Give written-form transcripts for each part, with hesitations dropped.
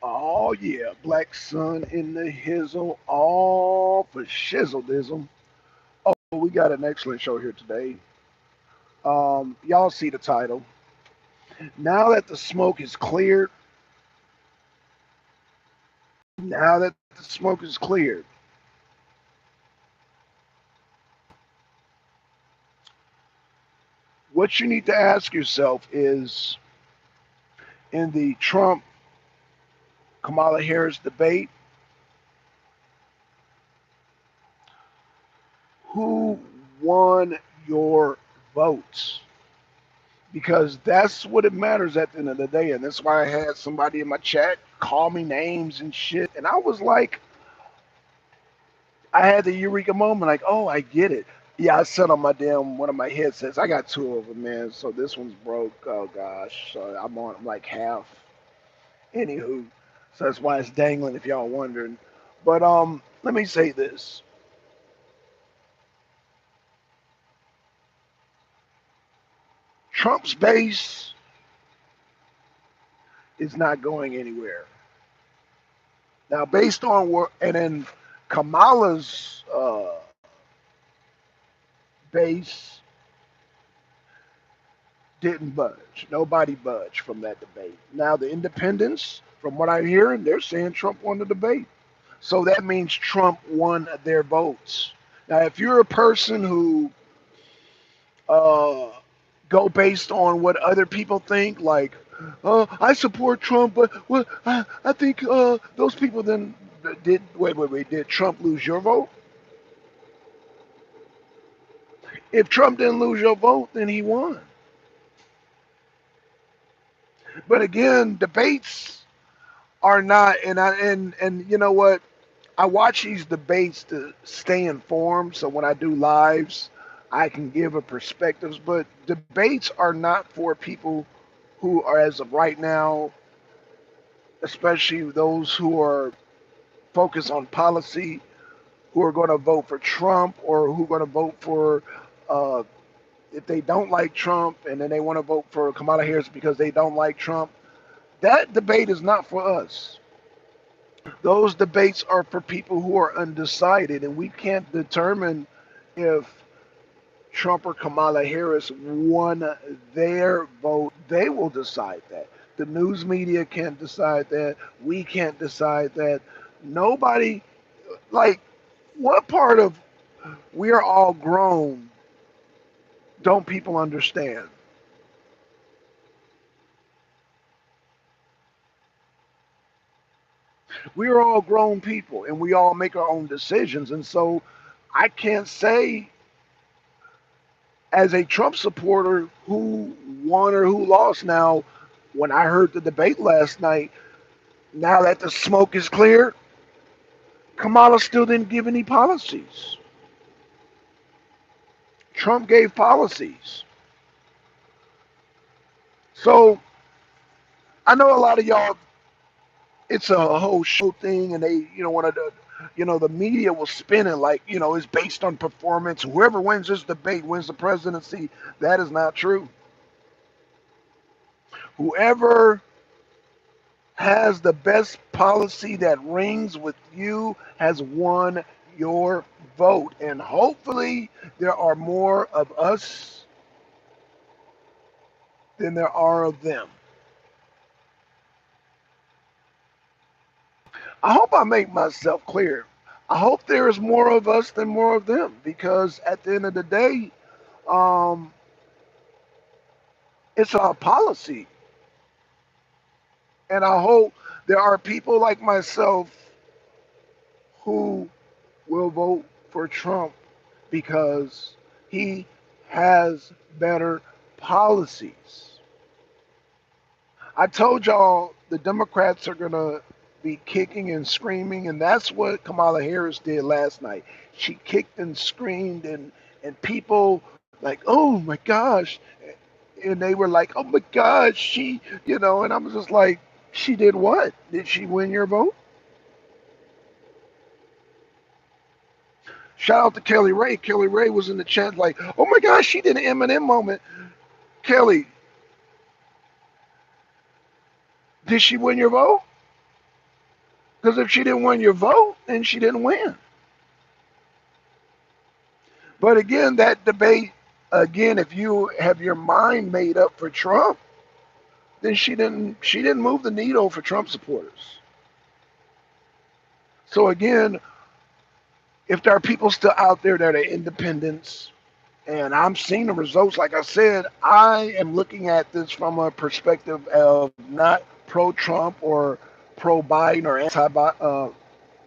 Oh yeah, Black Sun in the hizzle, all for shizzledism. Oh, we got an excellent show here today. Y'all see the title. Now that the smoke is cleared, now that the smoke is cleared, what you need to ask yourself is in the Trump Kamala Harris debate, who won your votes? Because that's what it matters at the end of the day. And that's why I had somebody in my chat call me names and shit. And I was like, I had the eureka moment, like, oh, I get it. Yeah, I said on my damn one of my headsets, I got two of them, man. So this one's broke. Oh gosh, so I'm on like half. Anywho, so that's why it's dangling. If y'all wondering, but let me say this: Trump's base is not going anywhere. Now, based on what, and then Kamala's base didn't budge. Nobody budged from that debate. Now, the independents, from what I'm hearing, they're saying Trump won the debate. So that means Trump won their votes. Now, if you're a person who uh, go based on what other people think, like, I support Trump, but I think those people then did, wait, did Trump lose your vote? If Trump didn't lose your vote, then he won. But again, debates are not, and you know what? I watch these debates to stay informed. So when I do lives, I can give a perspectives. But debates are not for people who are, as of right now, especially those who are focused on policy, who are going to vote for Trump or who are going to vote for uh, if they don't like Trump and then they want to vote for Kamala Harris because they don't like Trump. That debate is not for us. Those debates are for people who are undecided, and we can't determine if Trump or Kamala Harris won their vote. They will decide that. The news media can't decide that. We can't decide that. Nobody, like, what part of we are all grown don't people understand? We are all grown people and we all make our own decisions. And so I can't say as a Trump supporter who won or who lost. Now, when I heard the debate last night, now that the smoke is clear, Kamala still didn't give any policies. Trump gave policies. So I know a lot of y'all, it's a whole show thing, and they, want to, the media will spin it like, it's based on performance. Whoever wins this debate wins the presidency. That is not true. Whoever has the best policy that rings with you has won your vote. And hopefully, there are more of us than there are of them. I hope I make myself clear. I hope there is more of us than more of them because at the end of the day, um, it's our policy. And I hope there are people like myself who will vote for Trump because he has better policies. I told y'all the Democrats are going to be kicking and screaming, and that's what Kamala Harris did last night. She kicked and screamed, and people like, oh my gosh. And they were like, oh my gosh, and I was just like, she did what? Did she win your vote? Shout out to Kelly Ray. Kelly Ray was in the chat like, oh my gosh, she did an Eminem moment. Kelly, did she win your vote? Because if she didn't win your vote, then she didn't win. But again, that debate, again, if you have your mind made up for Trump, then she didn't move the needle for Trump supporters. So again, if there are people still out there that are independents, and I'm seeing the results, like I said, I am looking at this from a perspective of not pro-Trump or pro-Biden or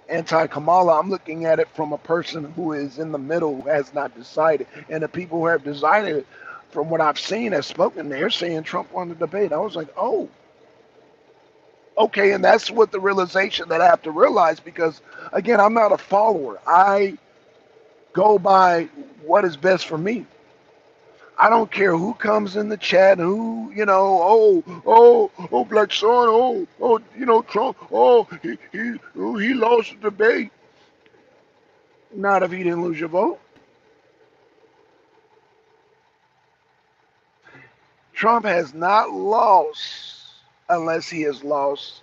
anti-Kamala. I'm looking at it from a person who is in the middle, who has not decided. And the people who have decided, from what I've seen, have spoken, they're saying Trump won the debate. I was like, oh, okay. And that's what the realization that I have to realize because, again, I'm not a follower. I go by what is best for me. I don't care who comes in the chat, who, Black Son, Trump, he lost the debate. Not if he didn't lose your vote. Trump has not lost unless he has lost.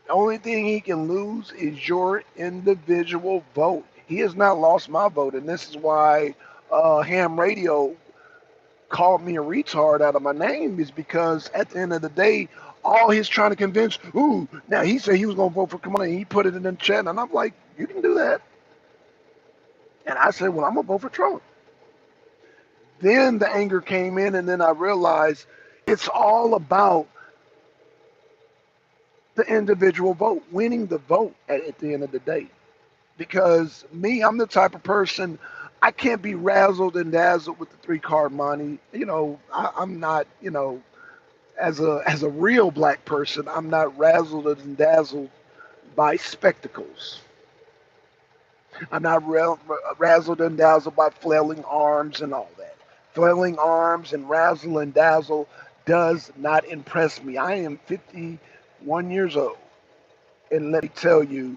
The only thing he can lose is your individual vote. He has not lost my vote, and this is why Ham Radio called me a retard out of my name is because at the end of the day, all he's trying to convince, now he said he was going to vote for Kamala, and he put it in the chat, and I'm like, you can do that. And I said, well, I'm going to vote for Trump. Then the anger came in, and then I realized it's all about the individual vote, winning the vote at the end of the day. Because me, I'm the type of person, I can't be razzled and dazzled with the three-card money. I'm not, as a real black person, I'm not razzled and dazzled by spectacles. I'm not razzled and dazzled by flailing arms and all that. Flailing arms and razzle and dazzle does not impress me. I am 51 years old, and let me tell you,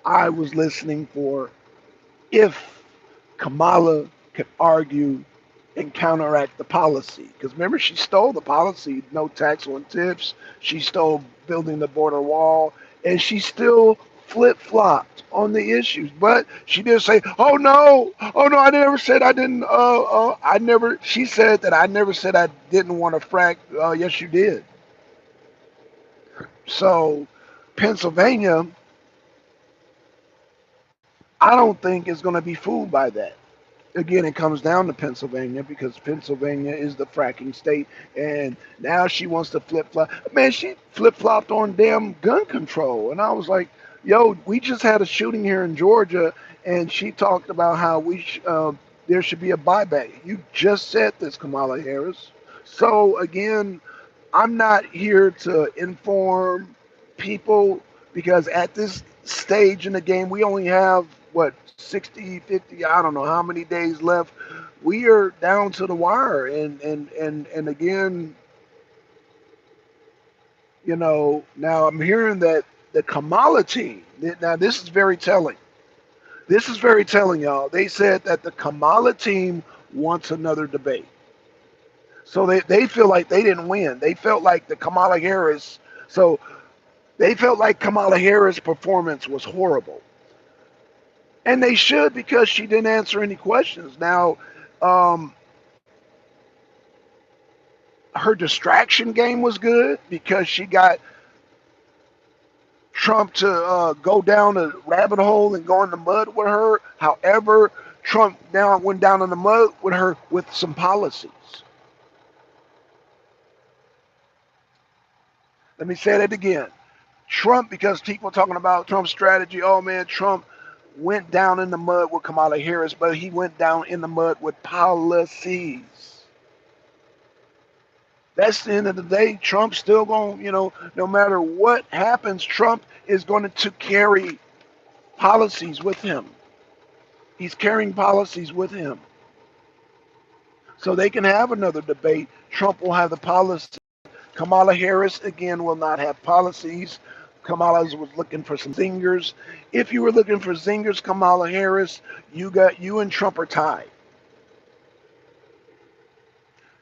I was listening for if Kamala could argue and counteract the policy. Because remember, she stole the policy, no tax on tips. She stole building the border wall, and she still flip-flopped on the issues. But she did say, oh no, I never said I didn't, she said that I never said I didn't want to frack. Yes, you did. So Pennsylvania, I don't think is going to be fooled by that. Again, it comes down to Pennsylvania because Pennsylvania is the fracking state, and now she wants to flip flop. Man, she flip flopped on damn gun control, and I was like, "Yo, we just had a shooting here in Georgia, and she talked about how there should be a buyback." You just said this, Kamala Harris. So again, I'm not here to inform people because at this stage in the game, we only have what 60, 50, I don't know how many days left. We are down to the wire, and again, now I'm hearing that the Kamala team. Now this is very telling. This is very telling, y'all. They said that the Kamala team wants another debate. So they feel like they didn't win. They felt like the Kamala Harris. So they felt like Kamala Harris' performance was horrible. And they should because she didn't answer any questions. Now, um, her distraction game was good because she got Trump to go down a rabbit hole and go in the mud with her. However, Trump now went down in the mud with her with some policies. Let me say that again. Trump, because people are talking about Trump's strategy. Oh man, Trump went down in the mud with Kamala Harris, but he went down in the mud with policies. That's the end of the day. Trump's still going, no matter what happens, Trump is going to carry policies with him. He's carrying policies with him. So they can have another debate. Trump will have the policy. Kamala Harris, again, will not have policies. Kamala was looking for some zingers. If you were looking for zingers, Kamala Harris, you and Trump are tied.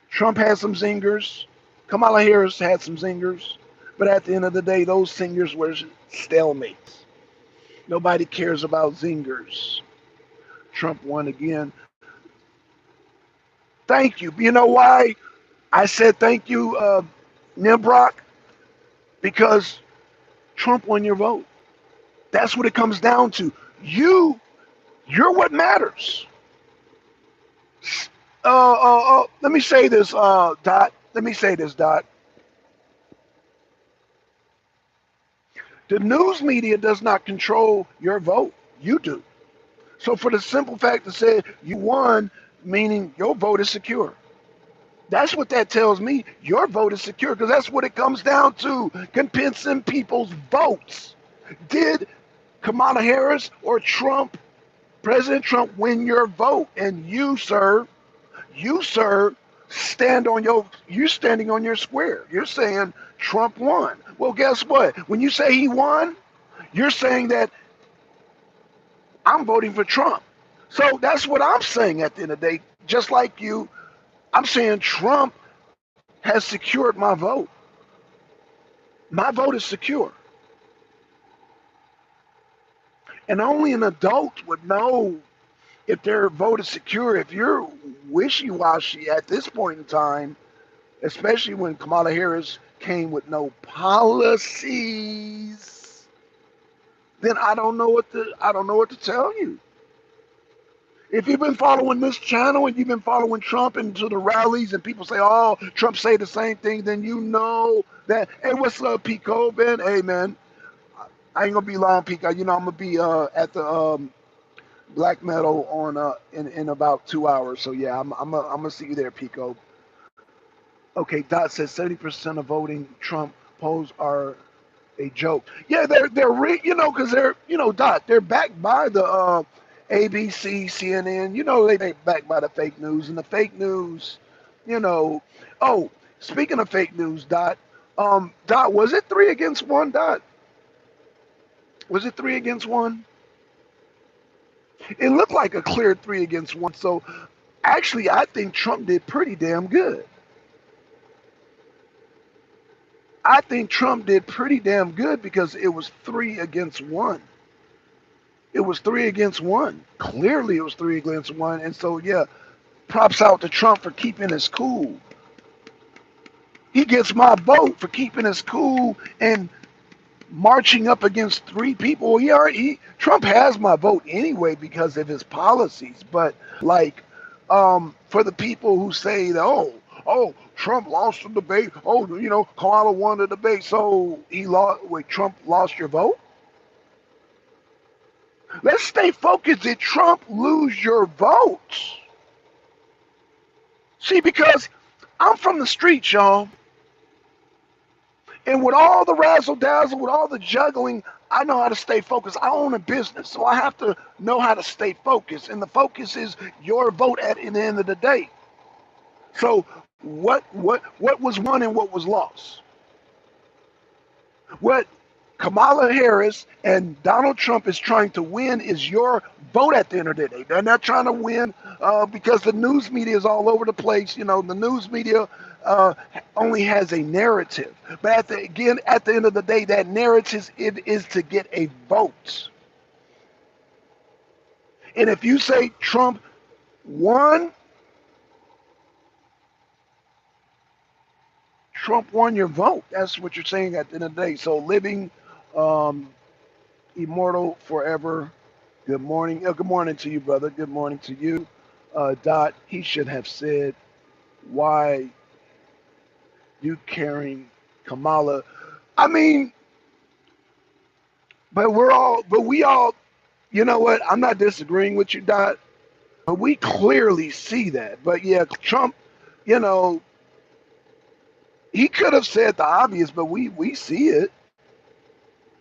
Trump had some zingers. Kamala Harris had some zingers. But at the end of the day, those zingers were stalemates. Nobody cares about zingers. Trump won again. Thank you. You know why I said thank you, Nimbrock? Because Trump won your vote. That's what it comes down to. You're what matters. Let me say this, Dot. Let me say this, Dot. The news media does not control your vote. You do. So for the simple fact that said you won, meaning your vote is secure. That's what that tells me. Your vote is secure because that's what it comes down to. Compensing people's votes. Did Kamala Harris or Trump, President Trump, win your vote? And you, sir, you're standing on your square. You're saying Trump won. Well, guess what? When you say he won, you're saying that I'm voting for Trump. So that's what I'm saying at the end of the day. Just like you, I'm saying Trump has secured my vote. My vote is secure. And only an adult would know if their vote is secure. If you're wishy-washy at this point in time, especially when Kamala Harris came with no policies, then I don't know what to tell you. If you've been following this channel and you've been following Trump into the rallies and people say, oh, Trump say the same thing, then you know that, hey, what's up, Pico, man? Hey, man, I ain't gonna be long, Pico. I'm gonna be at the Black Metal on in about 2 hours. So yeah, I'm gonna see you there, Pico. Okay, Dot says 70% of voting Trump polls are a joke. Yeah, because Dot, they're backed by the ABC, CNN. They backed by the fake news and the fake news. You know, oh, speaking of fake news, Dot, was it 3 against 1? Dot, was it 3 against 1? It looked like a clear 3 against 1. So actually, I think Trump did pretty damn good. I think Trump did pretty damn good because it was 3 against 1. It was 3 against 1. Clearly, it was 3 against 1. And so, yeah, props out to Trump for keeping his cool. He gets my vote for keeping his cool and marching up against 3 people. Trump has my vote anyway because of his policies. But like, for the people who say that, oh, Trump lost the debate. Oh, Kamala won the debate, so he lost. Wait, Trump lost your vote? Let's stay focused. Did Trump lose your votes? See, because I'm from the streets, y'all. And with all the razzle dazzle, with all the juggling, I know how to stay focused. I own a business, so I have to know how to stay focused. And the focus is your vote at the end of the day. So what was won and what was lost? What Kamala Harris and Donald Trump is trying to win is your vote at the end of the day. They're not trying to win because the news media is all over the place. The news media uh, only has a narrative. But at the end of the day, that narrative is to get a vote. And if you say Trump won, Trump won your vote. That's what you're saying at the end of the day. So living um, immortal forever. Good morning. Good morning to you, brother. Good morning to you. Dot, he should have said, why you carrying Kamala? I mean, but we all, you know what? I'm not disagreeing with you, Dot, but we clearly see that. But yeah, Trump, you know, he could have said the obvious, but we see it.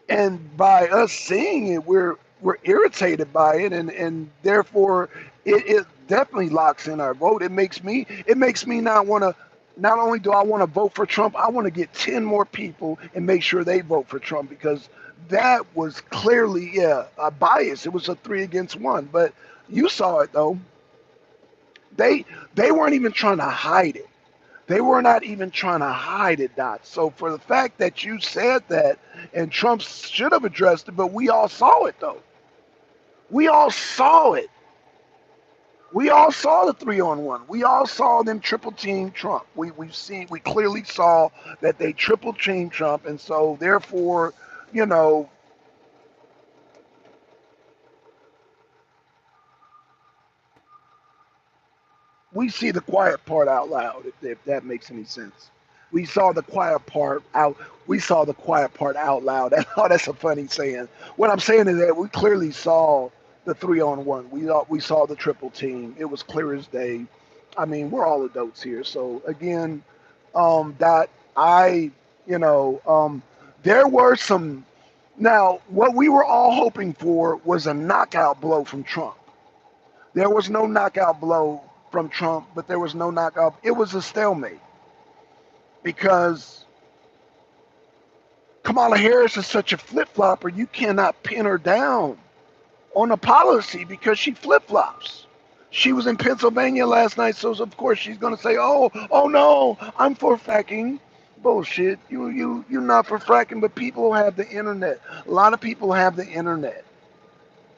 And by us seeing it, we're irritated by it, and therefore it definitely locks in our vote. It makes me not want to. Not only do I want to vote for Trump, I want to get 10 more people and make sure they vote for Trump because that was clearly, yeah, a bias. It was a 3 against 1, but you saw it though. They weren't even trying to hide it. They were not even trying to hide it, Dot. So for the fact that you said that, and Trump should have addressed it, but we all saw it though. We all saw it. We all saw the 3-on-1. We all saw them triple team Trump. We clearly saw that they triple team Trump, and so therefore, you know, we see the quiet part out loud, if that makes any sense. We saw the quiet part out. We saw the quiet part out loud. Oh, that's a funny saying. What I'm saying is that we clearly saw the 3-on-1. We saw the triple team. It was clear as day. I mean, we're all adults here. So again, that I, you know, there were some. Now, what we were all hoping for was a knockout blow from Trump. There was no knockout blow from Trump, but there was no knockout. It was a stalemate because Kamala Harris is such a flip flopper. You cannot pin her down on a policy because she flip flops. She was in Pennsylvania last night, so of course she's going to say, "Oh no, I'm for fracking." Bullshit. You're not for fracking, but people have the internet. A lot of people have the internet.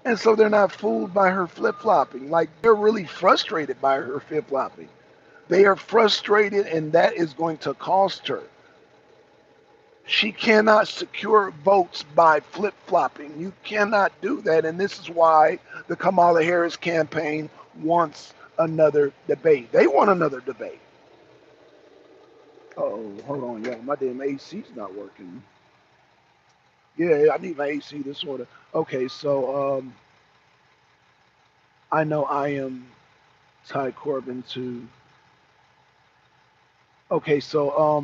And so they're not fooled by her flip flopping. Like they're really frustrated by her flip flopping. They are frustrated, and that is going to cost her. She cannot secure votes by flip flopping. You cannot do that. And this is why the Kamala Harris campaign wants another debate. They want another debate. Oh, hold on, yeah, my damn AC's not working. Yeah, I need my AC this order. Okay, so I know I am Ty Corbin to. Okay, so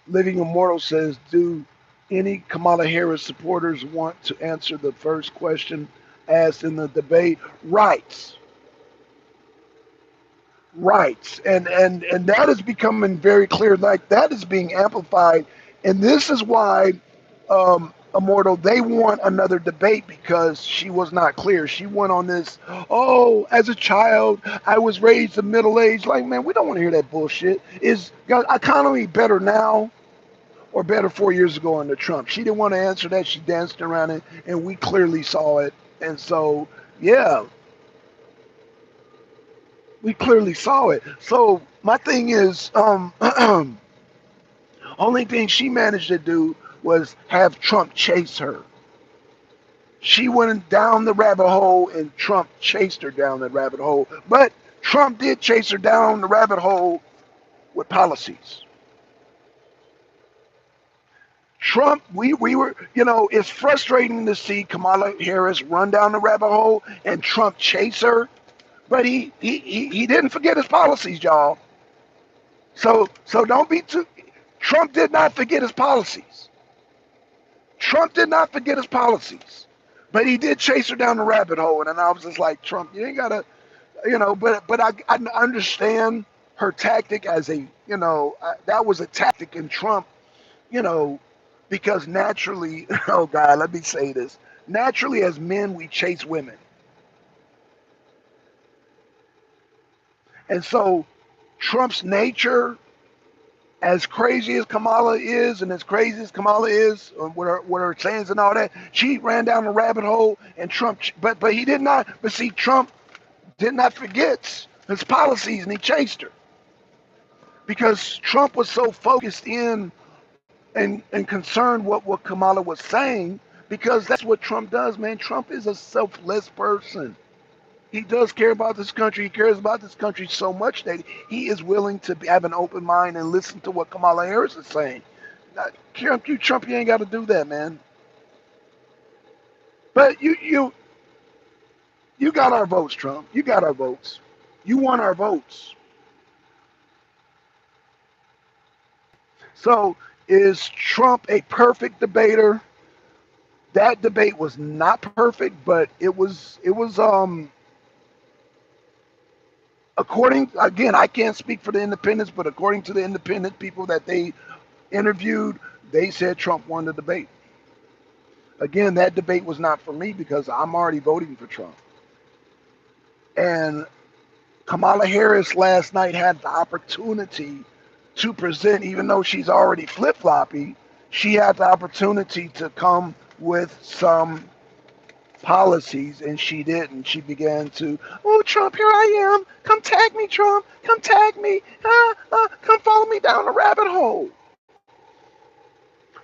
Living Immortal says, do any Kamala Harris supporters want to answer the first question asked in the debate? Rights, rights, and that is becoming very clear. Like that is being amplified, and this is why Immortal, they want another debate because she was not clear. She went on this, oh, as a child, I was raised in middle age. Like, man, we don't want to hear that bullshit. Is economy better now or better 4 years ago under Trump? She didn't want to answer that. She danced around it, and we clearly saw it. And so, yeah, we clearly saw it. So my thing is, only thing she managed to do was have Trump chase her. She went down the rabbit hole, and Trump chased her down that rabbit hole. But Trump did chase her down the rabbit hole with policies. Trump, we were, it's frustrating to see Kamala Harris run down the rabbit hole and Trump chase her, but he didn't forget his policies, y'all. So don't be too. Trump did not forget his policies. Trump did not forget his policies, but he did chase her down the rabbit hole, and then I was just like, Trump, you ain't gotta, But I understand her tactic as a, that was a tactic in Trump, you know, because naturally, oh God, let me say this. Naturally, as men, we chase women. And so Trump's nature, as crazy as Kamala is, and as crazy as Kamala is with her sayings and all that, she ran down the rabbit hole, and Trump, but he did not, but see, Trump did not forget his policies, and he chased her. Because Trump was so focused in and concerned what Kamala was saying, because that's what Trump does, man. Trump is a selfless person. He does care about this country. He cares about this country so much that he is willing to have an open mind and listen to what Kamala Harris is saying. Trump, you ain't got to do that, man. But you got our votes, Trump. You got our votes. You won our votes. So is Trump a perfect debater? That debate was not perfect, but it was according, again, I can't speak for the independents, but according to the independent people that they interviewed, they said Trump won the debate. Again, that debate was not for me because I'm already voting for Trump. And Kamala Harris last night had the opportunity to present, even though she's already flip floppy, she had the opportunity to come with some policies, and she didn't. She began to, oh, Trump, here I am. Come tag me, Trump. Come tag me. Come follow me down the rabbit hole.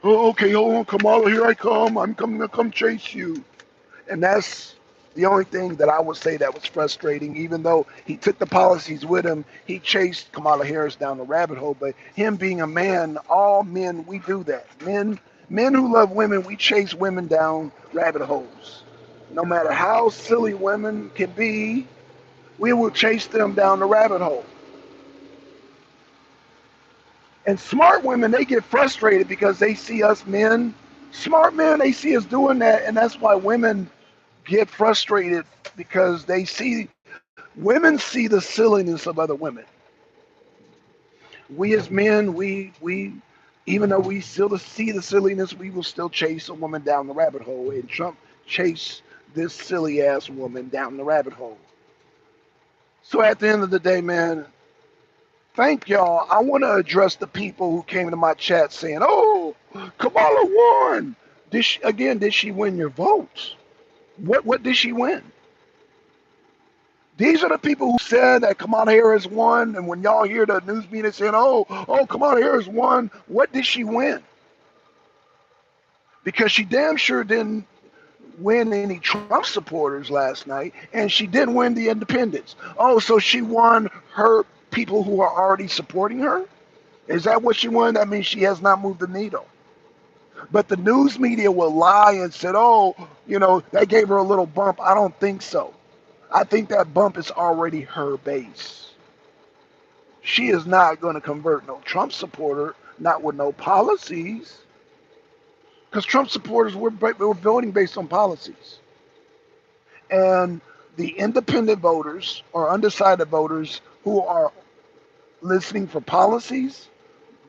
Oh, okay, hold on, Kamala, here I come. I'm coming to come chase you. And that's the only thing that I would say that was frustrating. Even though he took the policies with him, he chased Kamala Harris down the rabbit hole. But him being a man, all men, we do that. Men who love women, we chase women down rabbit holes. No matter how silly women can be, we will chase them down the rabbit hole. And smart women, they get frustrated because they see us men, smart men, they see us doing that. And that's why women get frustrated, because they see, women see the silliness of other women. We as men, we even though we still see the silliness, we will still chase a woman down the rabbit hole. And Trump chased this silly ass woman down the rabbit hole. So at the end of the day, man, thank y'all. I want to address the people who came to my chat saying, "Oh, Kamala won." Did she win your votes? What did she win? These are the people who said that Kamala Harris won, and when y'all hear the news media saying, "Oh, Kamala Harris won," what did she win? Because she damn sure didn't win any Trump supporters last night, and she didn't win the independents. Oh, so she won her people who are already supporting her? Is that what she won? That means she has not moved the needle. But the news media will lie and said, "Oh, that gave her a little bump." I don't think so. I think that bump is already her base. She is not going to convert no Trump supporter, not with no policies, because Trump supporters were voting based on policies. And the independent voters or undecided voters who are listening for policies,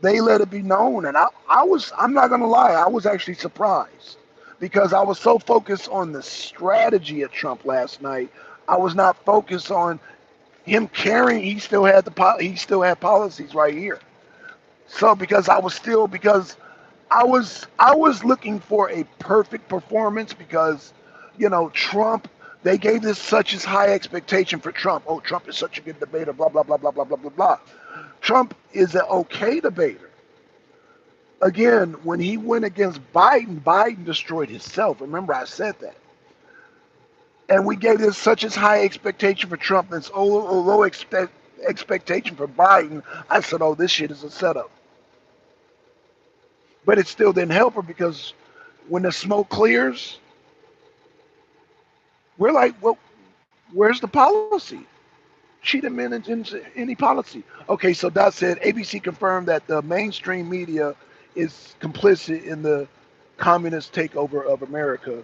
they let it be known. And I'm not going to lie, I was actually surprised, because I was so focused on the strategy of Trump last night. I was not focused on him carrying. He still had policies right here. So because I was looking for a perfect performance, because Trump, they gave this such as high expectation for Trump. Oh, Trump is such a good debater, blah blah blah blah blah blah blah blah. Trump is an okay debater. Again, when he went against Biden, Biden destroyed himself. Remember, I said that. And we gave this such as high expectation for Trump, and so low expectation for Biden. I said, oh, this shit is a setup. But it still didn't help her, because when the smoke clears, we're like, well, where's the policy? She didn't manage any policy. Okay, so that said, ABC confirmed that the mainstream media is complicit in the communist takeover of America.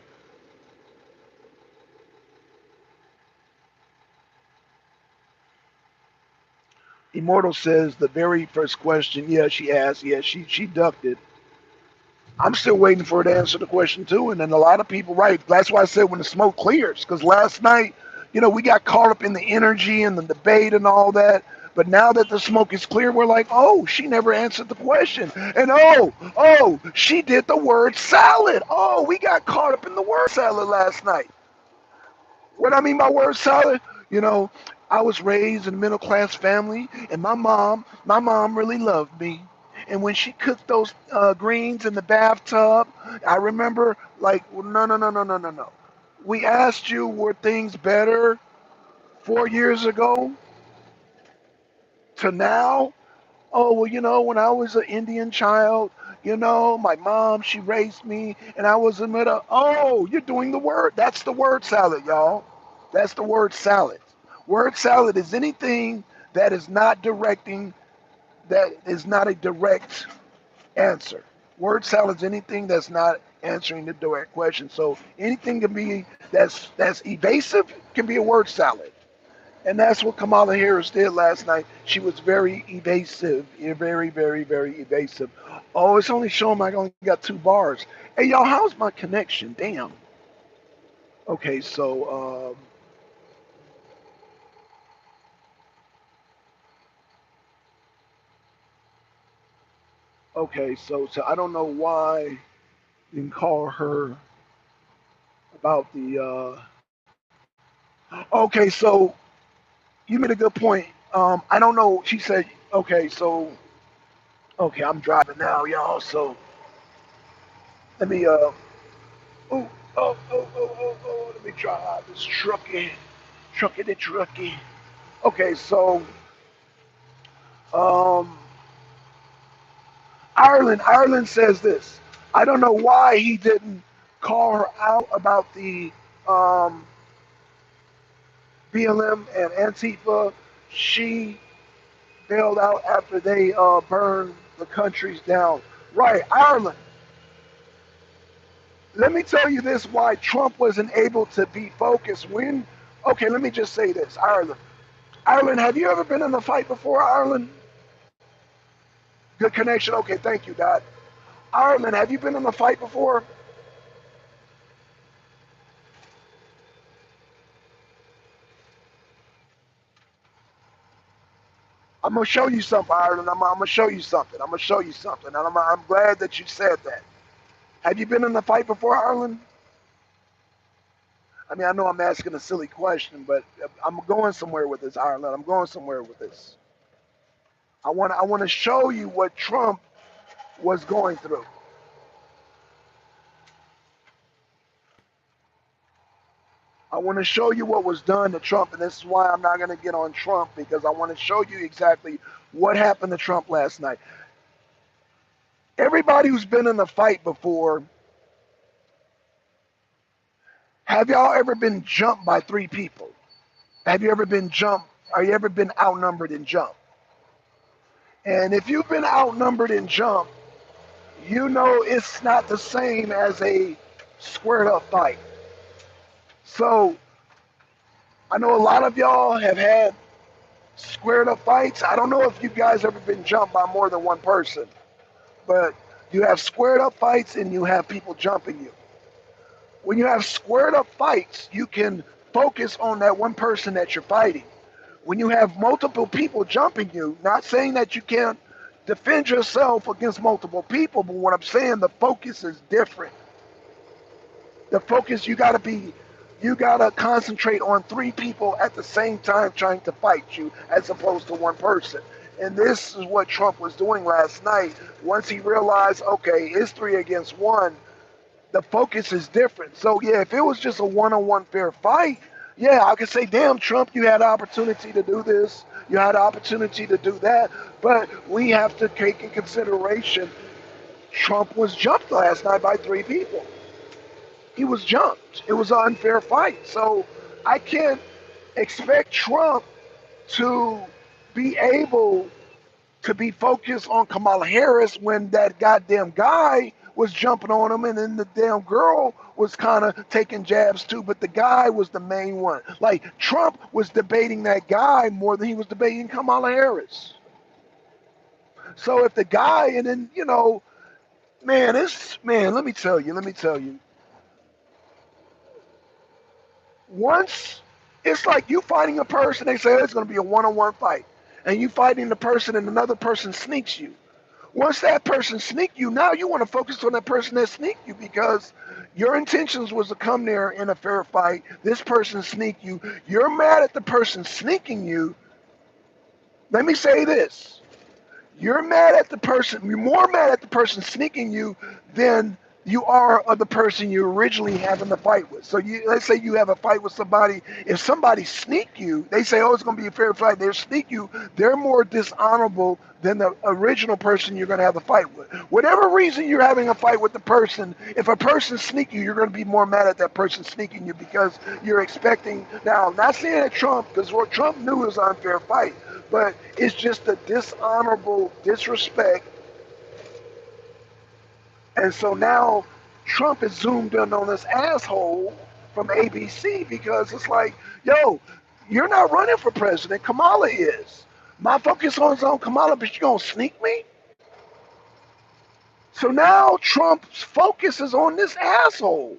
Immortal says the very first question, yeah, she asked, yeah, she ducked it. I'm still waiting for her to answer the question too. And then a lot of people, right? That's why I said when the smoke clears, because last night, we got caught up in the energy and the debate and all that. But now that the smoke is clear, we're like, oh, she never answered the question. And she did the word salad. Oh, we got caught up in the word salad last night. What I mean by word salad, you know, I was raised in a middle class family, and my mom really loved me. And when she cooked those greens in the bathtub, I remember like, well, no, no, no, no, no, no, no. We asked you, were things better 4 years ago to now? Oh, well, when I was an Indian child, my mom, she raised me, and I was a middle. Oh, you're doing the word. That's the word salad, y'all. That's the word salad. Word salad is anything that is not directing, that is not a direct answer. Word salad is anything that's not answering the direct question. So anything can be that's evasive can be a word salad. And that's what Kamala Harris did last night. She was very evasive, very, very, very evasive. Oh, it's only showing I only got 2 bars. Hey, y'all, how's my connection? Damn. Okay, so Okay, so I don't know why you can call her about the. Okay, so you made a good point. I don't know. She said, okay, so okay, I'm driving now, y'all. So let me oh let me drive this trucky. Okay, so um, Ireland says this. I don't know why he didn't call her out about the um, BLM and Antifa. She bailed out after they burned the countries down. Right, Ireland. Let me tell you this: why Trump wasn't able to be focused when. Okay, let me just say this: Ireland. Ireland, have you ever been in a fight before, Ireland? Good connection. Okay, thank you, Dad. Ireland, have you been in a fight before? I'm gonna show you something, Ireland. I'm gonna show you something. I'm gonna show you something, and I'm glad that you said that. Have you been in a fight before, Ireland? I mean, I know I'm asking a silly question, but I'm going somewhere with this, Ireland. I'm going somewhere with this. I want to show you what Trump was going through. I want to show you what was done to Trump, and this is why I'm not going to get on Trump because I want to show you exactly what happened to Trump last night. Everybody who's been in a fight before, have y'all ever been jumped by three people? Have you ever been jumped? Have you ever been outnumbered and jumped? And if you've been outnumbered and jumped, you know it's not the same as a squared up fight. So I know a lot of y'all have had squared up fights. I don't know if you guys ever been jumped by more than one person, but you have squared up fights and you have people jumping you. When you have squared up fights, you can focus on that one person that you're fighting. When you have multiple people jumping you, not saying that you can't defend yourself against multiple people, but what I'm saying, the focus is different. The focus, you gotta concentrate on three people at the same time trying to fight you as opposed to one person. And this is what Trump was doing last night. Once he realized, okay, it's three against one, the focus is different. So yeah, if it was just a one-on-one fair fight, yeah, I could say, damn, Trump, you had the opportunity to do this, you had the opportunity to do that. But we have to take in consideration Trump was jumped last night by three people. He was jumped. It was an unfair fight. So I can't expect Trump to be able to be focused on Kamala Harris when that goddamn guy was jumping on him and then the damn girl was kind of taking jabs too, but the guy was the main one. Like Trump was debating that guy more than he was debating Kamala Harris. So if the guy and then, man, let me tell you, once it's like you fighting a person, they say, oh, it's going to be a one-on-one fight, and you fighting the person and another person sneaks you. Once that person sneak you, now you want to focus on that person that sneaked you because your intentions was to come there in a fair fight. This person sneak you. You're mad at the person sneaking you. Let me say this. You're mad at the person, you're more mad at the person sneaking you than you are of the person you originally having the fight with. So let's say you have a fight with somebody. If somebody sneak you, they say, oh, it's going to be a fair fight. They sneak you. They're more dishonorable than the original person you're going to have the fight with. Whatever reason you're having a fight with the person, if a person sneak you, you're going to be more mad at that person sneaking you because you're expecting. Now, I'm not saying that Trump, because what Trump knew was an unfair fight, but it's just a dishonorable disrespect. And so now Trump is zoomed in on this asshole from ABC because it's like, yo, you're not running for president. Kamala is. My focus on is on Kamala, but you gonna sneak me? So now Trump's focus is on this asshole.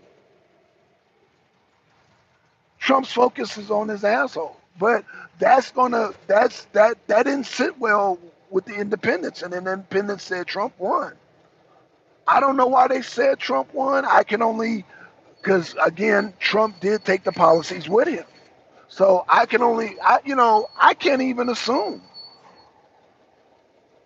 Trump's focus is on this asshole. But that didn't sit well with the independents, and then the independents said Trump won. I don't know why they said Trump won. I can only, because again, Trump did take the policies with him. So I can only, I can't even assume.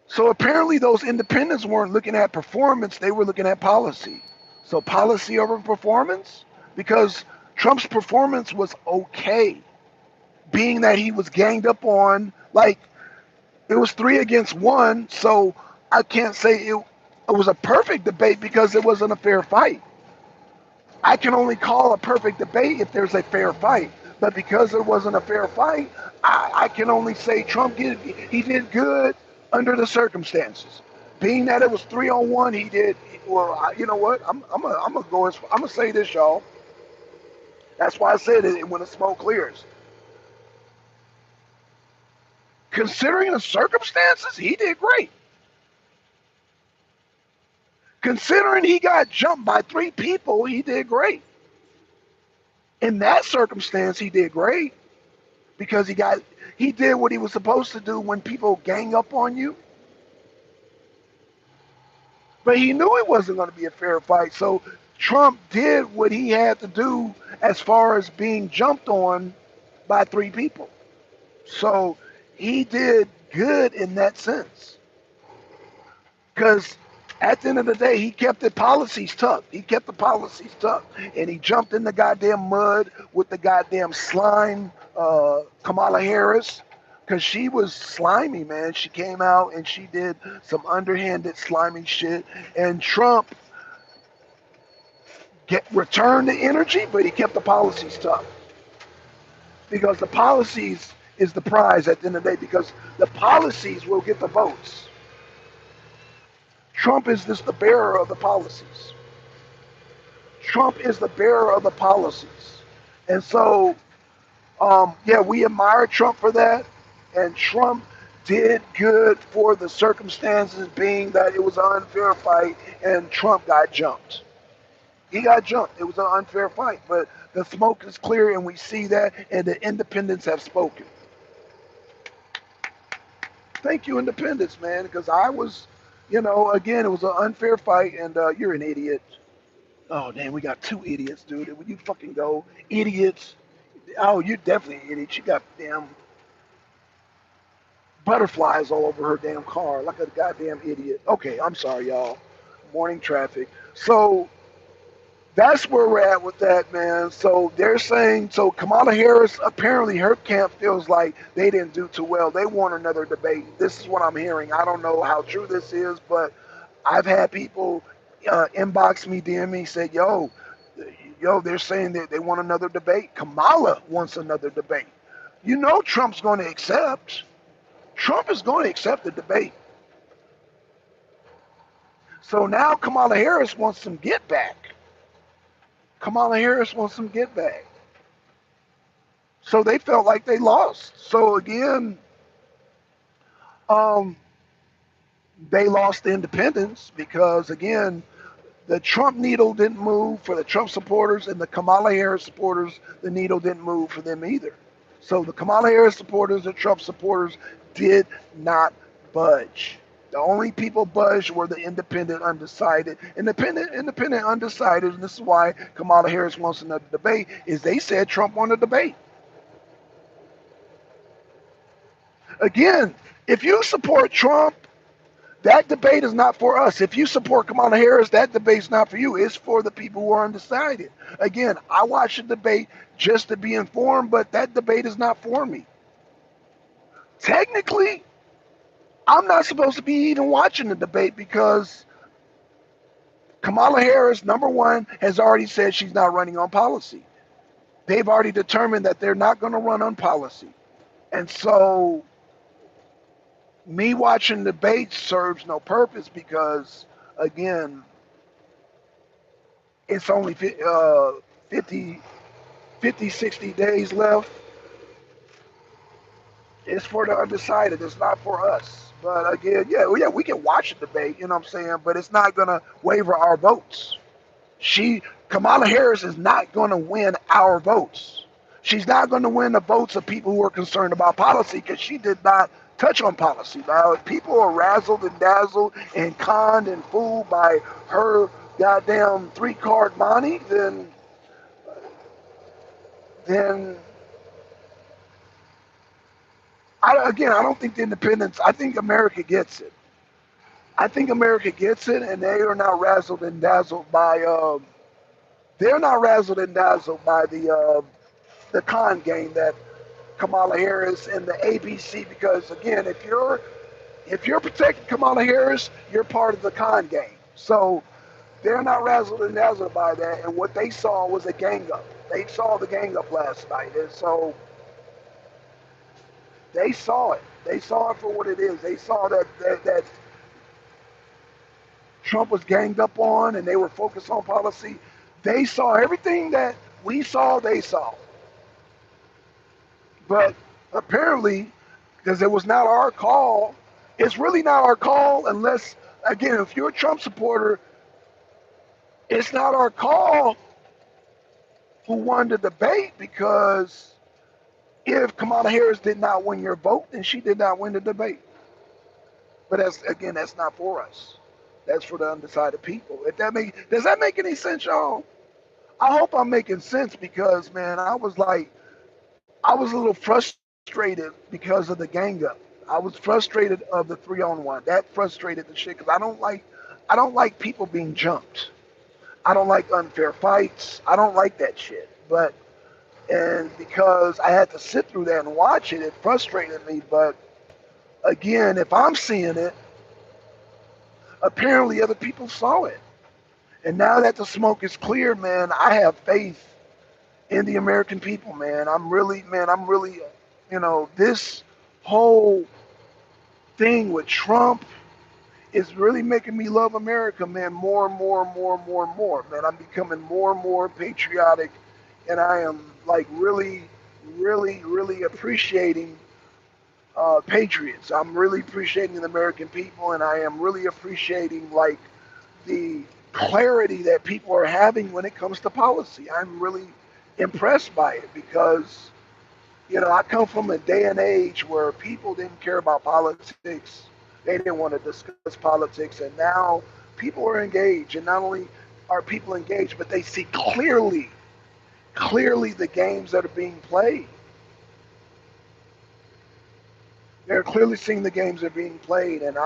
So apparently those independents weren't looking at performance, they were looking at policy. So policy over performance, because Trump's performance was okay, being that he was ganged up on, like it was 3 against 1, so I can't say it was a perfect debate because it wasn't a fair fight. I can only call a perfect debate if there's a fair fight. But because it wasn't a fair fight, I can only say he did good under the circumstances. Being that it was 3-on-1, he did well. You know what? I'm gonna say this, y'all. That's why I said it when the smoke clears. Considering the circumstances, he did great. Considering he got jumped by 3 people, he did great. In that circumstance, he did great because he did what he was supposed to do when people gang up on you. But he knew it wasn't going to be a fair fight. So Trump did what he had to do as far as being jumped on by 3 people. So he did good in that sense. Because at the end of the day, he kept the policies tucked. He kept the policies tucked. And he jumped in the goddamn mud with the goddamn slime Kamala Harris. Because she was slimy, man. She came out and she did some underhanded slimy shit. And Trump returned the energy, but he kept the policies tough. Because the policies is the prize at the end of the day. Because the policies will get the votes. Trump is just the bearer of the policies. Trump is the bearer of the policies. And so, yeah, we admire Trump for that. And Trump did good for the circumstances, being that it was an unfair fight and Trump got jumped. He got jumped. It was an unfair fight. But the smoke is clear and we see that, and the independents have spoken. Thank you, independents, man, because I was, again, it was an unfair fight, and you're an idiot. Oh, damn, we got 2 idiots, dude. Would you fucking go? Idiots. Oh, you're definitely an idiot. You got damn butterflies all over her damn car like a goddamn idiot. Okay, I'm sorry, y'all. Morning traffic. So that's where we're at with that, man. So they're saying, so Kamala Harris, apparently her camp feels like they didn't do too well. They want another debate. This is what I'm hearing. I don't know how true this is, but I've had people inbox me, DM me, said, yo, they're saying that they want another debate. Kamala wants another debate. You know Trump's going to accept. Trump is going to accept the debate. So now Kamala Harris wants some get back. Kamala Harris wants some get back. So they felt like they lost. So again, they lost the independence because, again, the Trump needle didn't move for the Trump supporters, and the Kamala Harris supporters, the needle didn't move for them either. So the Kamala Harris supporters, the Trump supporters did not budge. The only people budged were the independent undecided. Independent undecided, and this is why Kamala Harris wants another debate, is they said Trump won a debate. Again, if you support Trump, that debate is not for us. If you support Kamala Harris, that debate's not for you. It's for the people who are undecided. Again, I watch the debate just to be informed, but that debate is not for me. Technically, I'm not supposed to be even watching the debate because Kamala Harris, number one, has already said she's not running on policy. They've already determined that they're not going to run on policy. And so me watching the debate serves no purpose because, again, it's only 50, 60 days left. It's for the undecided. It's not for us. But again, yeah, we can watch the debate, you know what I'm saying? But it's not going to waver our votes. Kamala Harris is not going to win our votes. She's not going to win the votes of people who are concerned about policy because she did not touch on policy. Now, if people are razzled and dazzled and conned and fooled by her goddamn three-card money, then I don't think the independents. I think America gets it. I think America gets it, and they are not razzled and dazzled by. They're not razzled and dazzled by the con game that Kamala Harris and the ABC. Because again, if you're protecting Kamala Harris, you're part of the con game. So they're not razzled and dazzled by that. And what they saw was a gang up. They saw the gang up last night, and so they saw it. They saw it for what it is. They saw that Trump was ganged up on, and they were focused on policy. They saw everything that we saw. They saw, but apparently, because it was not our call, it's really not our call unless, again, if you're a Trump supporter, it's not our call who won the debate, because if Kamala Harris did not win your vote, then she did not win the debate. But that's not for us. That's for the undecided people. Does that make any sense, y'all? I hope I'm making sense, because man, I was a little frustrated because of the gang up. I was frustrated of the 3-on-1. That frustrated the shit, because I don't like people being jumped. I don't like unfair fights. I don't like that shit. And because I had to sit through that and watch it, it frustrated me. But again, if I'm seeing it, apparently other people saw it. And now that the smoke is clear, man, I have faith in the American people, man. I'm really, this whole thing with Trump is really making me love America, man, more and more and more and more and more, man. I'm becoming more and more patriotic, and I am like really, really, really appreciating patriots. I'm really appreciating the American people, and I am really appreciating like the clarity that people are having when it comes to policy. I'm really impressed by it, because I come from a day and age where people didn't care about politics. They didn't want to discuss politics, and now people are engaged. And not only are people engaged, but they see clearly the games that are being played. They're clearly seeing the games that are being played, and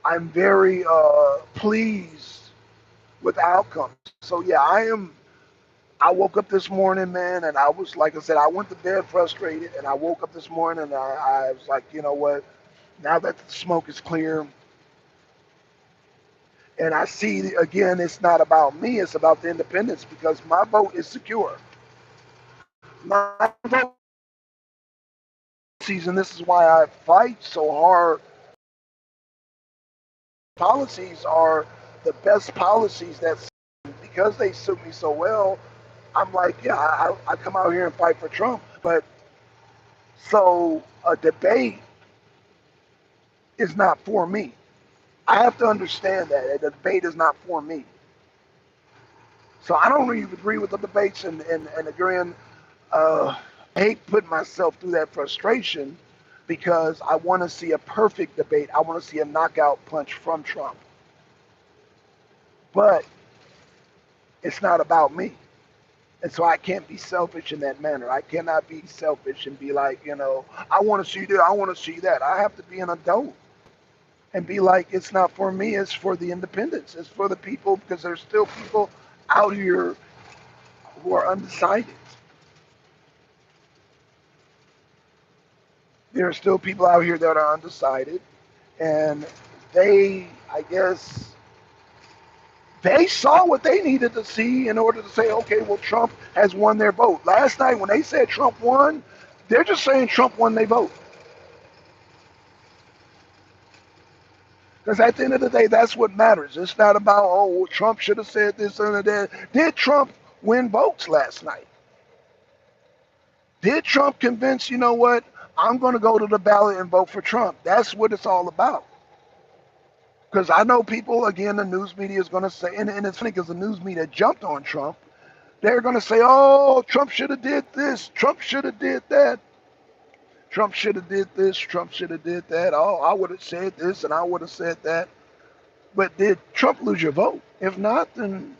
I'm very pleased with the outcome. So yeah, I woke up this morning, man, and I was, like I said, I went to bed frustrated, and I woke up this morning, and I was like, you know what? Now that the smoke is clear, and I see again, it's not about me; it's about the independents, because my vote is secure. My vote season. This is why I fight so hard. Policies are the best policies because they suit me so well. I'm like, yeah, I come out here and fight for Trump. But so a debate is not for me. I have to understand that a debate is not for me. So I don't really agree with the debates, and again, I hate putting myself through that frustration, because I want to see a perfect debate. I want to see a knockout punch from Trump. But it's not about me. And so I can't be selfish in that manner. I cannot be selfish and be like, I want to see this, I want to see that. I have to be an adult and be like, it's not for me, it's for the independents. It's for the people, because there's still people out here who are undecided. There are still people out here that are undecided. And I guess, they saw what they needed to see in order to say, okay, well, Trump has won their vote. Last night, when they said Trump won, they're just saying Trump won their vote. Because at the end of the day, that's what matters. It's not about, oh, well, Trump should have said this and that. Did Trump win votes last night? Did Trump convince, you know what, I'm going to go to the ballot and vote for Trump? That's what it's all about. Because I know people, again, the news media is going to say, and it's funny because the news media jumped on Trump. They're going to say, oh, Trump should have did this. Trump should have did that. Trump should have did this. Trump should have did that. Oh, I would have said this and I would have said that. But did Trump lose your vote? If not, then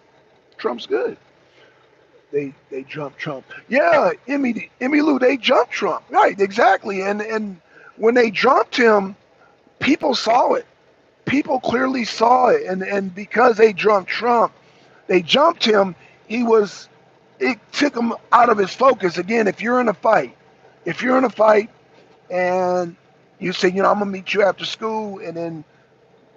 Trump's good. They jumped Trump. Yeah, Emmy Lou, they jumped Trump. Right, exactly. And when they jumped him, people saw it. People clearly saw it. And because they jumped him, he was it took him out of his focus. Again, if you're in a fight and you say, I'm gonna meet you after school, and then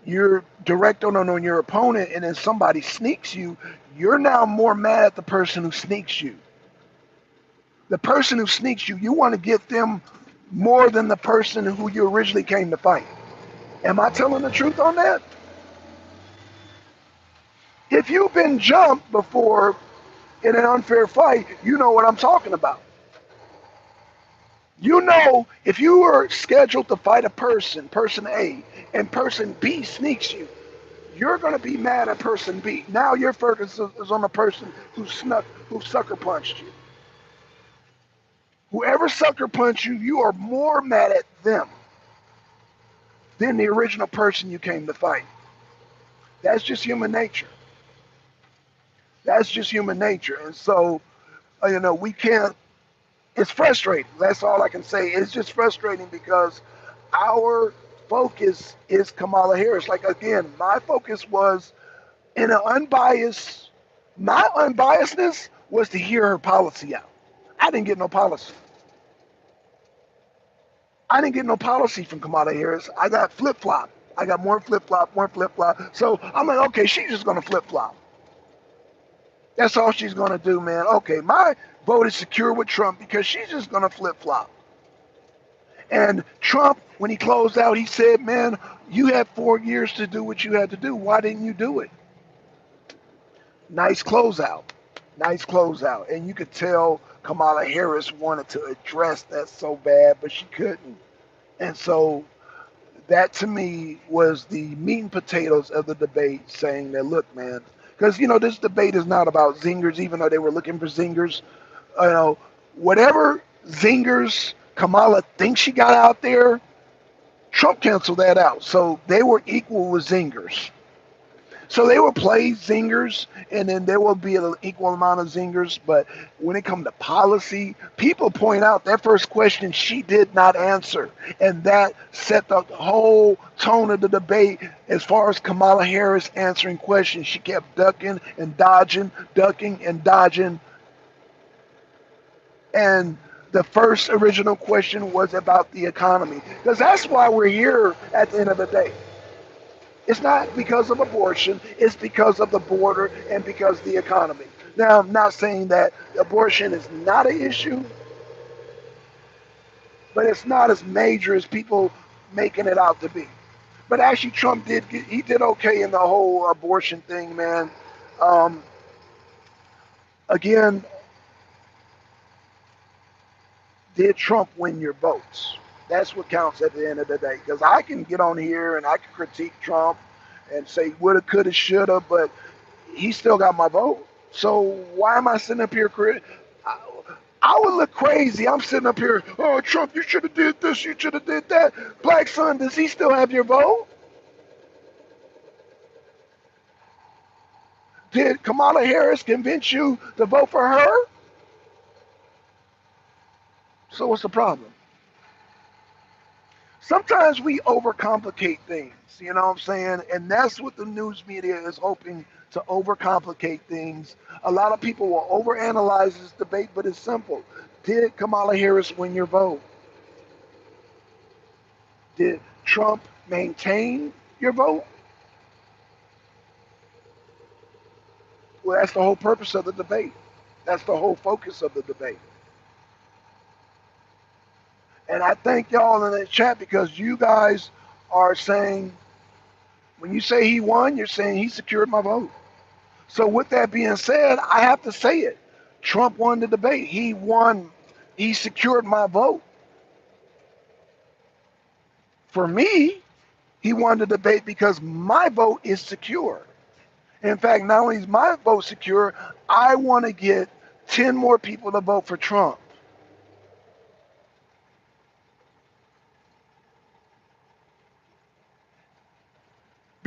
you're direct on your opponent, and then somebody sneaks you, you're now more mad at the person who sneaks you. The person who sneaks you, you want to get them more than the person who you originally came to fight. Am I telling the truth on that? If you've been jumped before in an unfair fight, you know what I'm talking about. If you were scheduled to fight a person A, and person B sneaks you, you're going to be mad at person B. Now your focus is on the person who sucker punched you. Whoever sucker punched you, you are more mad at them than the original person you came to fight. That's just human nature. That's just human nature. And so, we can't, it's frustrating. That's all I can say. It's just frustrating because our focus is Kamala Harris. Like, again, my focus was in an my unbiasedness was to hear her policy out. I didn't get no policy. I didn't get no policy from Kamala Harris. I got flip flop. I got more flip flop, more flip flop. So I'm like, okay, she's just gonna flip flop. That's all she's gonna do, man. Okay, my vote is secure with Trump because she's just gonna flip flop. And Trump, when he closed out, he said, man, you had 4 years to do what you had to do. Why didn't you do it? Nice closeout. Nice closeout. And you could tell Kamala Harris wanted to address that so bad, but she couldn't. And so that to me was the meat and potatoes of the debate, saying that, look, man, because, this debate is not about zingers, even though they were looking for zingers. Whatever zingers Kamala thinks she got out there, Trump canceled that out. So they were equal with zingers. So they will play zingers, and then there will be an equal amount of zingers. But when it comes to policy, people point out that first question she did not answer. And that set the whole tone of the debate as far as Kamala Harris answering questions. She kept ducking and dodging, ducking and dodging. And the first original question was about the economy. Because that's why we're here at the end of the day. It's not because of abortion, it's because of the border and because of the economy. Now, I'm not saying that abortion is not an issue, but it's not as major as people making it out to be. But actually, Trump did okay in the whole abortion thing, man. Um, Again, did Trump win your votes? That's what counts at the end of the day. Because I can get on here and I can critique Trump and say woulda, coulda, shoulda, but he still got my vote. So why am I sitting up here? I would look crazy. I'm sitting up here. Oh, Trump, you should have did this. You should have did that. Black son, does he still have your vote? Did Kamala Harris convince you to vote for her? So what's the problem? Sometimes we overcomplicate things, you know what I'm saying? And that's what the news media is hoping to overcomplicate things. A lot of people will overanalyze this debate, but it's simple. Did Kamala Harris win your vote? Did Trump maintain your vote? Well, that's the whole purpose of the debate. That's the whole focus of the debate. And I thank y'all in the chat because you guys are saying, when you say he won, you're saying he secured my vote. So with that being said, I have to say it. Trump won the debate. He won. He secured my vote. For me, he won the debate because my vote is secure. In fact, not only is my vote secure, I want to get 10 more people to vote for Trump.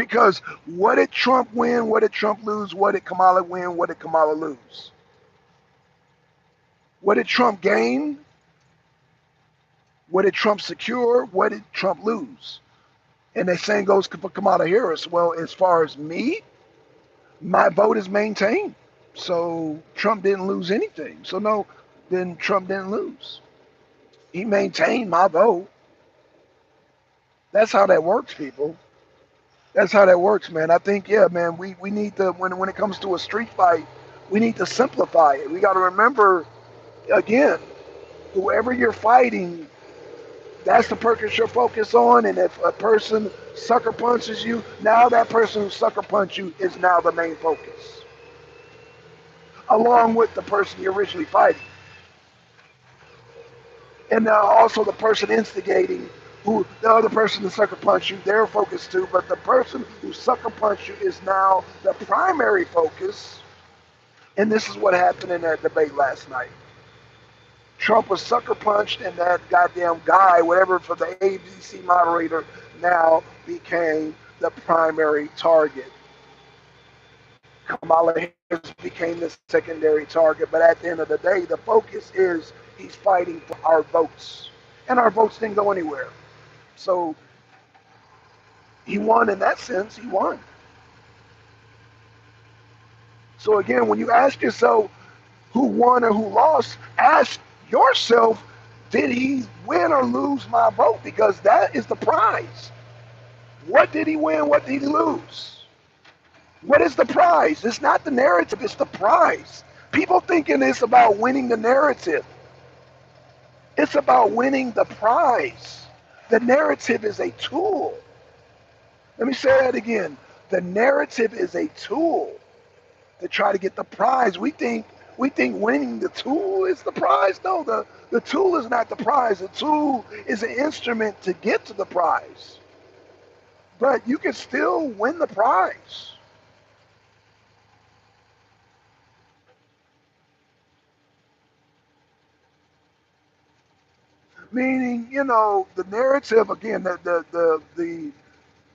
Because what did Trump win? What did Trump lose? What did Kamala win? What did Kamala lose? What did Trump gain? What did Trump secure? What did Trump lose? And the same goes for Kamala Harris. Well, as far as me, my vote is maintained. So Trump didn't lose anything. So no, then Trump didn't lose. He maintained my vote. That's how that works, people. That's how that works, man. I think, yeah, man, we need to, when it comes to a street fight, we need to simplify it. We got to remember, again, whoever you're fighting, that's the person you're focused on. And if a person sucker punches you, now that person who sucker punched you is now the main focus, along with the person you're originally fighting. And now also the person instigating, who the other person that sucker punched you, they're focused too. But the person who sucker punched you is now the primary focus. And this is what happened in that debate last night. Trump was sucker punched, and that goddamn guy, whatever, for the ABC moderator, now became the primary target. Kamala Harris became the secondary target. But at the end of the day, the focus is he's fighting for our votes. And our votes didn't go anywhere. So he won in that sense. He won. So again, when you ask yourself who won or who lost, ask yourself, did he win or lose my vote? Because that is the prize. What did he win? What did he lose? What is the prize? It's not the narrative, it's the prize. People thinking it's about winning the narrative. It's about winning the prize. The narrative is a tool. Let me say that again. The narrative is a tool to try to get the prize. We think winning the tool is the prize. No, the tool is not the prize. The tool is an instrument to get to the prize. But you can still win the prize. Meaning, the narrative again,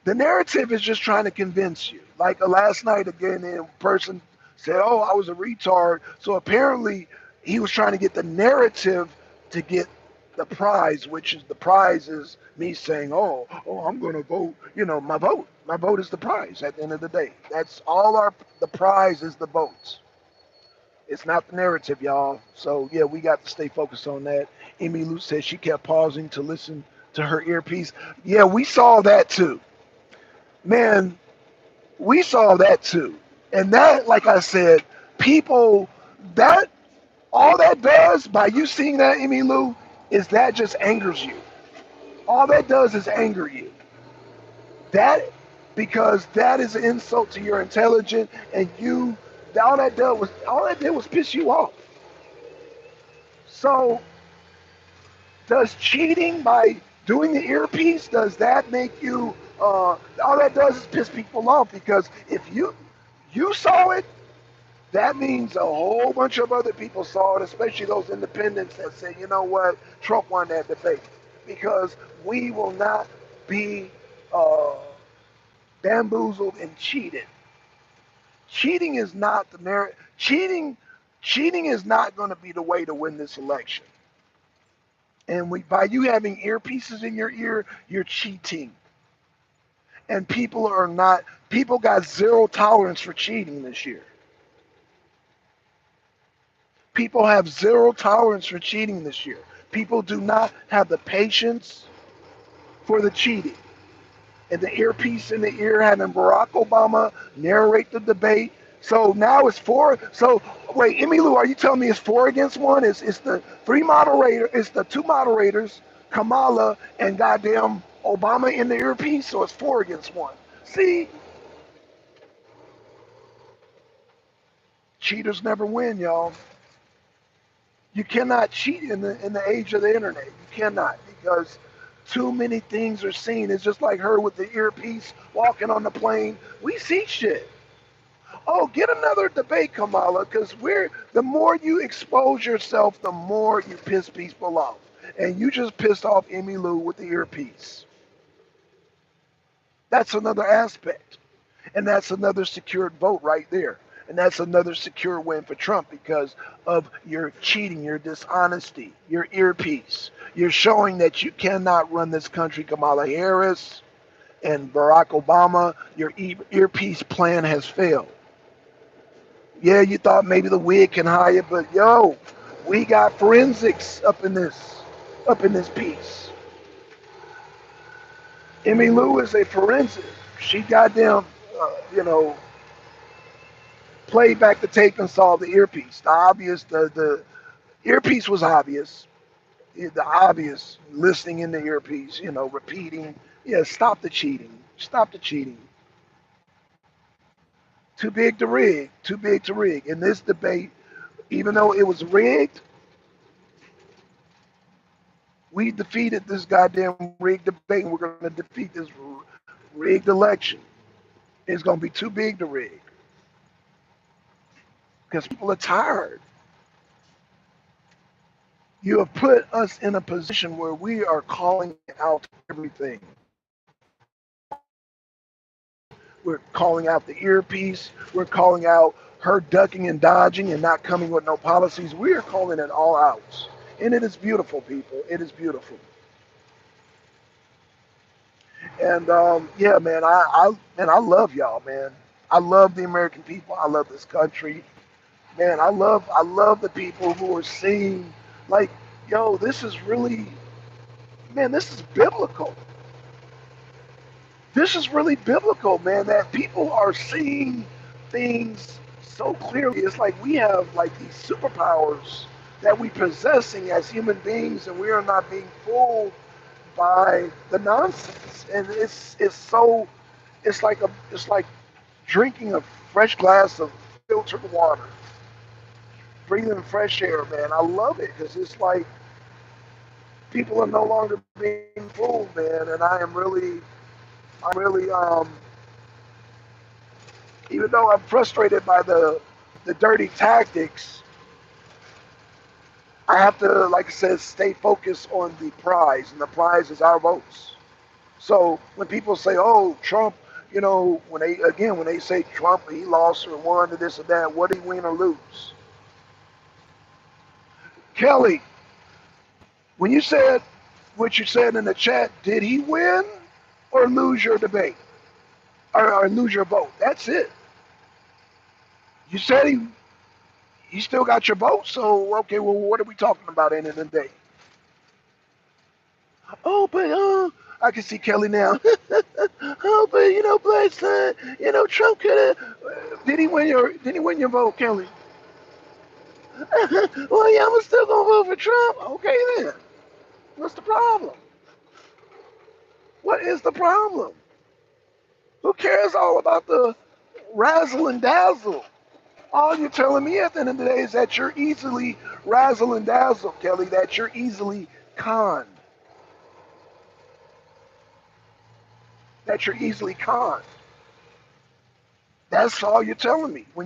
the narrative is just trying to convince you. Like last night, again, a person said, "Oh, I was a retard." So apparently, he was trying to get the narrative to get the prize, which is the prize is me saying, "Oh, I'm going to vote." My vote. My vote is the prize. At the end of the day, that's all the prize is the votes. It's not the narrative, y'all. So yeah, we got to stay focused on that. Emmy Lou said she kept pausing to listen to her earpiece. Yeah, we saw that too. Man, we saw that too. And that, like I said, people, that, all that does by you seeing that, Emmy Lou, is that just angers you. All that does is anger you. That, because that is an insult to your intelligence, and all that did was piss you off. So, does cheating by doing the earpiece, does that make you, all that does is piss people off, because if you saw it, that means a whole bunch of other people saw it, especially those independents that say, you know what, Trump won that debate. Because we will not be uh, bamboozled and cheated. Cheating is not the merit. Cheating is not going to be the way to win this election. And by you having earpieces in your ear, you're cheating. And people got zero tolerance for cheating this year. People have zero tolerance for cheating this year. People do not have the patience for the cheating. And the earpiece in the ear having Barack Obama narrate the debate. So now it's four. So wait, Emmylou, are you telling me it's 4 against 1? It's the two moderators, Kamala and goddamn Obama in the earpiece. So it's 4 against 1. See, cheaters never win, y'all. You cannot cheat in the age of the internet. You cannot, because too many things are seen. It's just like her with the earpiece walking on the plane. We see shit. Oh, get another debate, Kamala, because the more you expose yourself, the more you piss people off. And you just pissed off Emmy Lou with the earpiece. That's another aspect. And that's another secured vote right there. And that's another secure win for Trump because of your cheating, your dishonesty, your earpiece. You're showing that you cannot run this country, Kamala Harris and Barack Obama. Your earpiece plan has failed. Yeah, you thought maybe the wig can hide, but yo, we got forensics up in this piece. Emmy Lou is a forensic. She goddamn, you know, played back the tape and saw the earpiece. The earpiece was obvious. The obvious listening in the earpiece, repeating. Yeah, stop the cheating. Stop the cheating. Too big to rig. Too big to rig. In this debate, even though it was rigged, we defeated this goddamn rigged debate, and we're going to defeat this rigged election. It's going to be too big to rig because people are tired. You have put us in a position where we are calling out everything. We're calling out the earpiece. We're calling out her ducking and dodging and not coming with no policies. We are calling it all out. And it is beautiful, people. It is beautiful. And yeah, man, I love y'all, man. I love the American people. I love this country. Man, I love the people who are seeing like, yo, this is really, man, this is biblical. This is really biblical, man, that people are seeing things so clearly. It's like we have like these superpowers that we possessing as human beings, and we are not being fooled by the nonsense. And it's like drinking a fresh glass of filtered water, breathing fresh air, man. I love it because it's like people are no longer being fooled, man. And I'm really, even though I'm frustrated by the dirty tactics, I have to, like I said, stay focused on the prize, and the prize is our votes. So when people say, "Oh, Trump," when they say Trump, he lost or won or this or that, what did he win or lose? Kelly, when you said what you said in the chat, did he win or lose your debate or lose your vote? That's it. You said he still got your vote, so okay. Well, what are we talking about in the day? Oh, but I can see Kelly now. Oh, but Blackson, Trump could have. Did he win your vote, Kelly? Well, yeah, I'm still gonna vote for Trump. Okay then. What's the problem? What is the problem? Who cares all about the razzle and dazzle? All you're telling me at the end of the day is that you're easily razzle and dazzle, Kelly. That you're easily conned. That you're easily conned. That's all you're telling me. When